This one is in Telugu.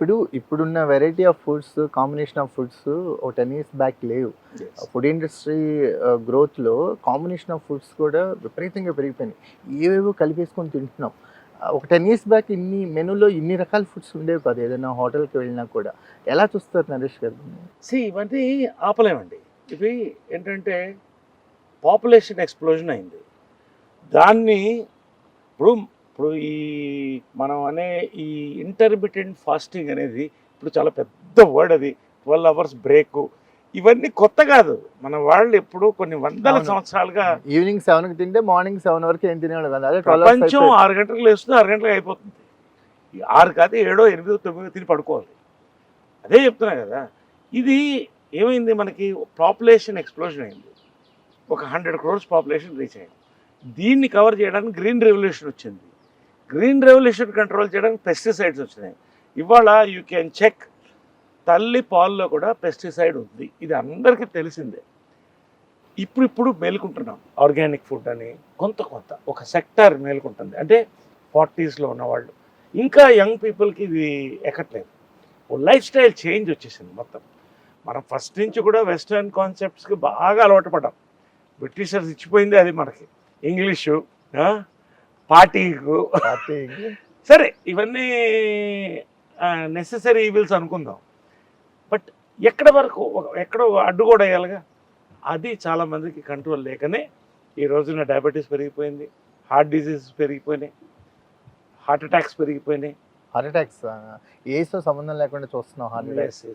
ఇప్పుడున్న variety of foods, combination of foods ఒక 10 ఇయర్స్ బ్యాక్ లేవు. Yes. ఫుడ్ ఇండస్ట్రీ గ్రోత్‌లో కాంబినేషన్ ఆఫ్ ఫుడ్స్ కూడా విపరీతంగా పెరిగిపోయినాయి. ఏవేవో కలిపేసుకొని తింటున్నాం. ఒక 10 ఇయర్స్ బ్యాక్ మెనూలో ఇన్ని రకాల ఫుడ్స్ ఉండేవి కాదు. ఏదైనా హోటల్‌కి వెళ్ళినా కూడా. ఎలా చూస్తారు నరేష్ గారు దీన్ని? ఇవన్నీ ఆపలేమండి. ఇవి ఏంటంటే పాపులేషన్ ఎక్స్‌ప్లోజన్ అయింది. దాన్ని ఇప్పుడు ఇప్పుడు మనం అనే ఈ ఇంటర్మిటెంట్ ఫాస్టింగ్ అనేది ఇప్పుడు చాలా పెద్ద వర్డ్ అది. 12 అవర్స్ బ్రేకు. ఇవన్నీ కొత్త కాదు. మన వాళ్ళు ఎప్పుడూ కొన్ని వందల అవును. సంవత్సరాలుగా ఈవినింగ్ 7కి తింటే మార్నింగ్ 7 వరకు ఏం తినేవాళ్ళు కాదు. అదే 12 అవర్స్ ప్రపంచం అయిపోయింది. 6 గంటలకు లేస్తుంది, 6 గంటలకు అయిపోతుంది. ఈ 6 కాదు 7, 8, 9 తిని పడుకోవాలి. అదే చెప్తున్నా కదా! ఇది ఏమైంది మనకి పాపులేషన్ ఎక్స్‌ప్లోజన్ అయింది. ఒక 100 క్రోర్స్ పాపులేషన్ రీచ్ అయింది. దీన్ని కవర్ చేయడానికి గ్రీన్ రెవల్యూషన్ వచ్చింది. గ్రీన్ రెవల్యూషన్ కంట్రోల్ చేయడానికి పెస్టిసైడ్స్ వచ్చినాయి. ఇవాళ యూ కెన్ చెక్ తల్లి పాల్లో కూడా పెస్టిసైడ్ ఉంది. ఇది అందరికీ తెలిసిందే. ఇప్పుడు మేలుకుంటున్నాం. ఆర్గానిక్ ఫుడ్ అని కొంత ఒక సెక్టార్ మేలుకుంటుంది. అంటే 40స్‌లో ఉన్నవాళ్ళు. ఇంకా యంగ్ పీపుల్‌కి ఇది ఎక్కట్లేదు. ఓ లైఫ్ స్టైల్ చేంజ్ వచ్చేసింది మొత్తం. మనం ఫస్ట్ నుంచి కూడా వెస్టర్న్ కాన్సెప్ట్స్‌కి బాగా అలవాటు పడ్డాం. బ్రిటిషర్స్ ఇచ్చిపోయింది అది మనకి. ఇంగ్లీషు, పార్టీకు పార్టీకి సరే ఇవన్నీ నెసెసరీ ఈవిల్స్ అనుకుందాం. బట్ ఎక్కడో అడ్డుగోడ వేయాలిగా. అది చాలామందికి కంట్రోల్ లేకనే ఈ రోజున డయాబెటీస్ పెరిగిపోయింది, హార్ట్ డిసీజెస్ పెరిగిపోయినాయి, హార్ట్ అటాక్స్ పెరిగిపోయినాయి. హార్ట్ అటాక్స్ ఏజ్‌తో సంబంధం లేకుండా చూస్తున్నాం హార్ట్ అటాక్స్.